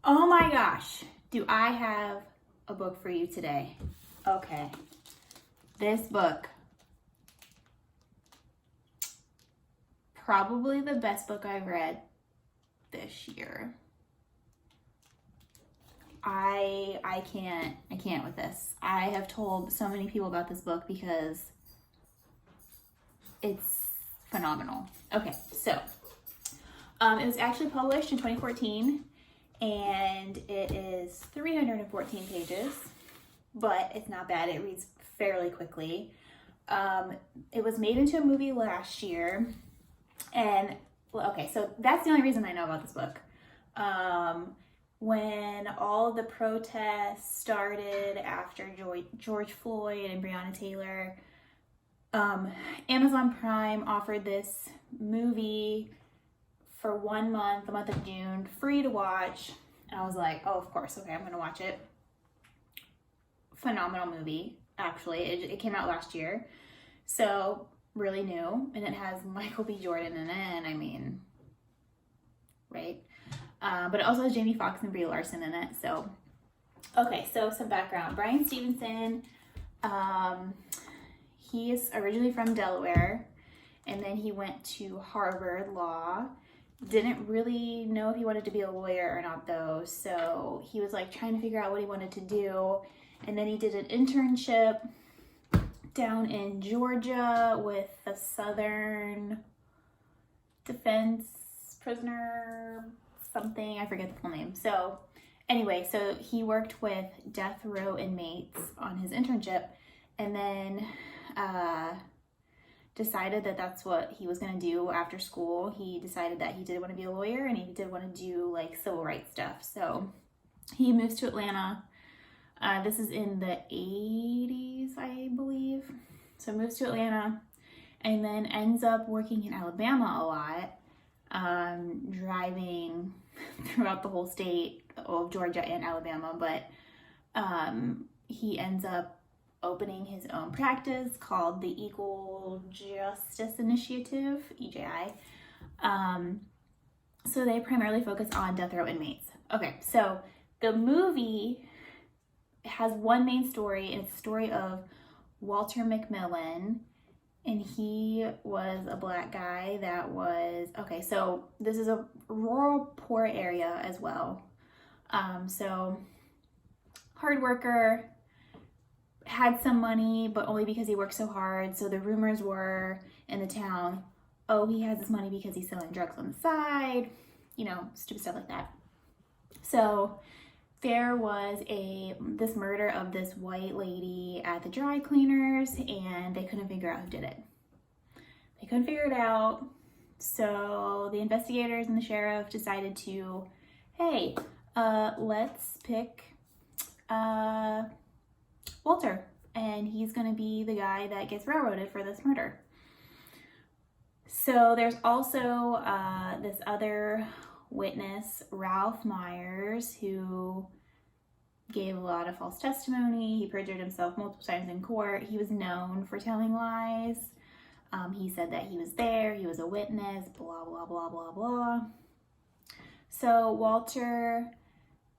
Oh my gosh, do I have a book for you today? Okay, this book, probably the best book I've read this year. I can't with this. I have told so many people about this book because it's phenomenal. Okay, so it was actually published in 2014 and it is 314 pages, but it's not bad. It reads fairly quickly. It was made into a movie last year, and okay, so that's the only reason I know about this book. When all the protests started after George Floyd and Breonna Taylor, Amazon Prime offered this movie for 1 month, the month of June, free to watch. And I was like, oh, of course, okay, I'm gonna watch it. Phenomenal movie, actually. It came out last year, so really new, and it has Michael B. Jordan in it, and I mean, right? But it also has Jamie Foxx and Brie Larson in it. So, okay, so some background. Bryan Stevenson, he is originally from Delaware, and then he went to Harvard Law. Didn't really know if he wanted to be a lawyer or not though, so he was like trying to figure out what he wanted to do. And then he did an internship down in Georgia with the Southern Defense Prisoner something, I forget the full name. So anyway, so he worked with death row inmates on his internship, and then decided that that's what he was going to do after school. He decided that he did want to be a lawyer, and he did want to do like civil rights stuff. So he moves to Atlanta. This is in the 80s, I believe. So moves to Atlanta and then ends up working in Alabama a lot, driving throughout the whole state of Georgia and Alabama. But he ends up opening his own practice called the Equal Justice Initiative, EJI. So they primarily focus on death row inmates. Okay, so the movie has one main story, and it's the story of Walter McMillan, and he was a black guy that was, okay, so this is a rural, poor area as well. So hard worker, had some money, but only because he worked so hard. So the rumors were in the town, oh, he has this money because he's selling drugs on the side, you know, stupid stuff like that. So there was this murder of this white lady at the dry cleaners, and they couldn't figure out who did it. They couldn't figure it out. So the investigators and the sheriff decided to, hey, let's pick Walter, and he's going to be the guy that gets railroaded for this murder. So there's also this other witness, Ralph Myers, who gave a lot of false testimony. He perjured himself multiple times in court. He was known for telling lies. He said that he was there, he was a witness, blah, blah, blah, blah, blah. So Walter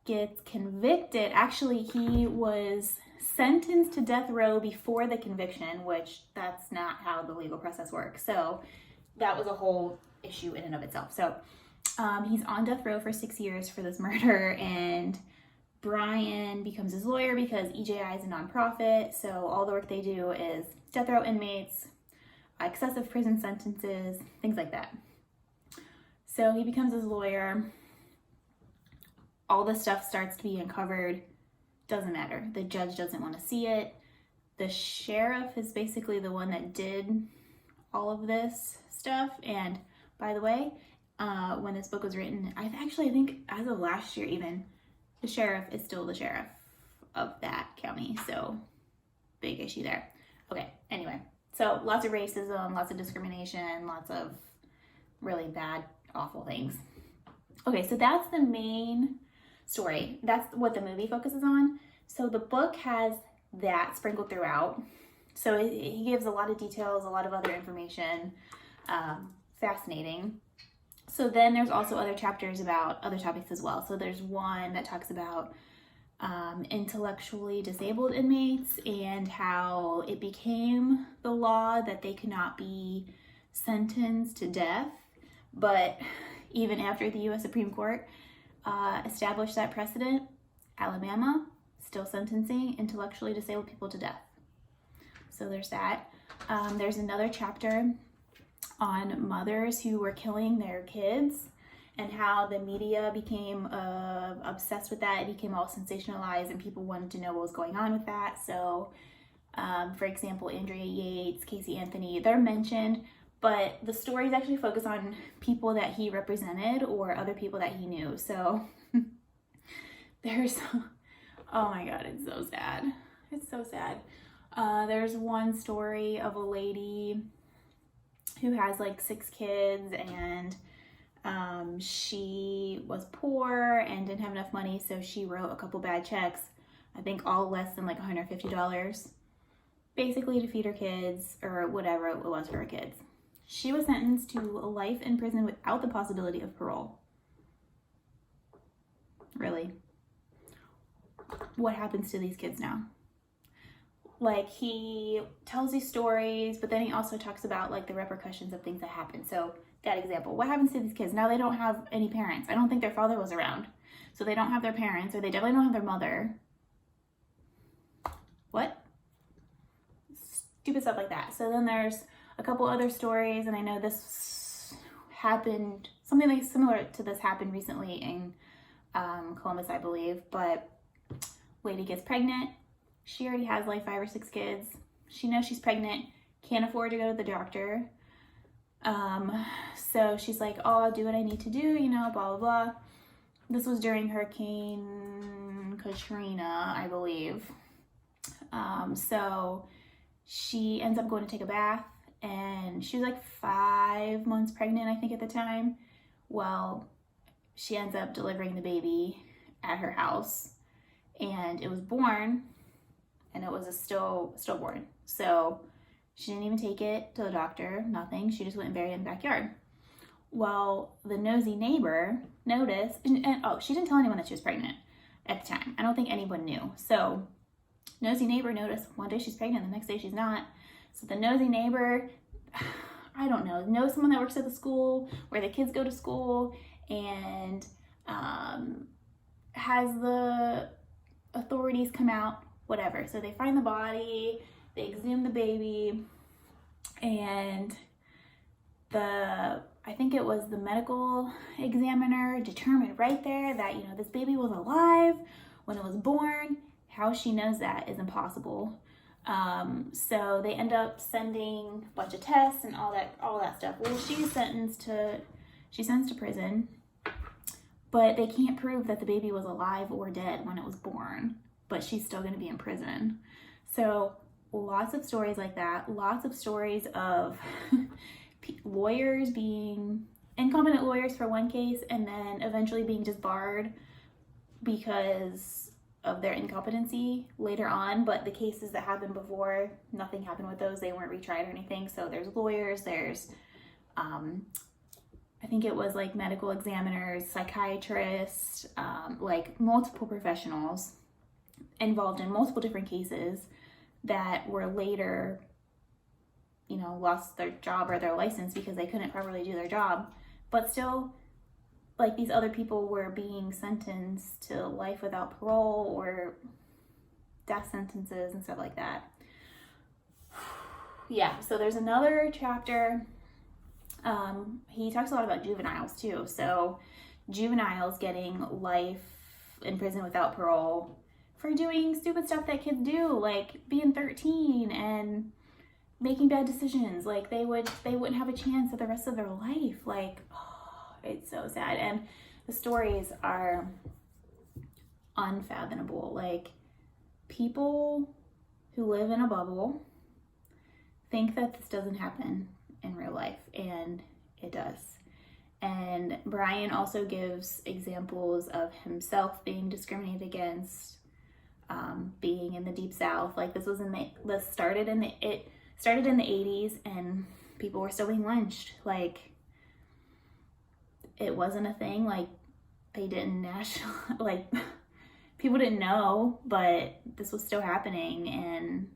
gets convicted. Actually, he was sentenced to death row before the conviction, which that's not how the legal process works. So that was a whole issue in and of itself. So he's on death row for 6 years for this murder, and Bryan becomes his lawyer because EJI is a nonprofit. So all the work they do is death row inmates, excessive prison sentences, things like that. So he becomes his lawyer. All this stuff starts to be uncovered. Doesn't matter. The judge doesn't want to see it. The sheriff is basically the one that did all of this stuff. And by the way, when this book was written, I think as of last year even, the sheriff is still the sheriff of that county. So big issue there. Okay, anyway. So lots of racism, lots of discrimination, lots of really bad, awful things. Okay, so that's the main story. That's what the movie focuses on. So the book has that sprinkled throughout. So he gives a lot of details, a lot of other information. Fascinating. So then there's also other chapters about other topics as well. So there's one that talks about intellectually disabled inmates and how it became the law that they could not be sentenced to death. But even after the U.S. Supreme Court established that precedent, Alabama still sentencing intellectually disabled people to death. So there's that. There's another chapter on mothers who were killing their kids and how the media became obsessed with that. It became all sensationalized and people wanted to know what was going on with that. So, for example, Andrea Yates, Casey Anthony, they're mentioned, but the stories actually focus on people that he represented or other people that he knew. So there's, oh my God, it's so sad. It's so sad. There's one story of a lady who has like 6 kids, and she was poor and didn't have enough money, so she wrote a couple bad checks, I think all less than like $150, basically to feed her kids or whatever it was for her kids. She was sentenced to life in prison without the possibility of parole. Really? What happens to these kids now? Like, he tells these stories, but then he also talks about like the repercussions of things that happen. So that example, what happens to these kids? Now they don't have any parents. I don't think their father was around. So they don't have their parents, or they definitely don't have their mother. What? Stupid stuff like that. So then there's a couple other stories, and I know this happened, something like similar to this happened recently in Columbus, I believe, but lady gets pregnant. She already has like 5 or 6 kids. She knows she's pregnant, can't afford to go to the doctor. So she's like, oh, I'll do what I need to do, you know, blah, blah, blah. This was during Hurricane Katrina, I believe. So she ends up going to take a bath, and she was like 5 months pregnant, I think, at the time. Well, she ends up delivering the baby at her house, and it was born, and it was a stillborn. So she didn't even take it to the doctor, nothing. She just went and buried it in the backyard. Well, the nosy neighbor noticed, and she didn't tell anyone that she was pregnant at the time. I don't think anyone knew. So nosy neighbor noticed one day she's pregnant, the next day she's not. So the nosy neighbor, I don't know, knows someone that works at the school where the kids go to school, and has the authorities come out, whatever. So they find the body, they exhume the baby, and I think it was the medical examiner determined right there that, you know, this baby was alive when it was born. How she knows that is impossible. So they end up sending a bunch of tests and all that stuff. Well, she's sentenced to prison, but they can't prove that the baby was alive or dead when it was born, but she's still going to be in prison. So lots of stories like that, lots of stories of lawyers being incompetent lawyers for one case, and then eventually being disbarred because of their incompetency later on. But the cases that happened before, nothing happened with those. They weren't retried or anything. So there's lawyers, there's I think it was like medical examiners, psychiatrists, like multiple professionals involved in multiple different cases that were later, you know, lost their job or their license because they couldn't properly do their job. But still, like, these other people were being sentenced to life without parole or death sentences and stuff like that. Yeah, so there's another chapter. He talks a lot about juveniles too. So juveniles getting life in prison without parole for doing stupid stuff that kids do, like being 13 and making bad decisions. Like they wouldn't have a chance at the rest of their life. Like, oh, it's so sad. And the stories are unfathomable. Like, people who live in a bubble think that this doesn't happen in real life, and it does. And Bryan also gives examples of himself being discriminated against, being in the Deep South. Like, this started in the 80s, and people were still being lynched. Like, it wasn't a thing. Like, they didn't like, people didn't know, but this was still happening, and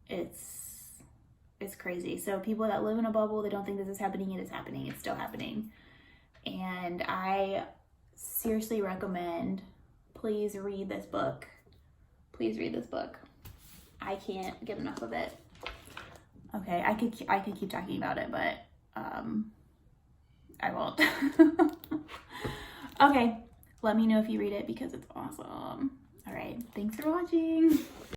it's crazy. So people that live in a bubble, they don't think this is happening. It is happening. It's still happening. And I seriously recommend, please read this book. Please read this book. I can't get enough of it. Okay, I could keep talking about it, but I won't. Okay, let me know if you read it because it's awesome. All right, thanks for watching.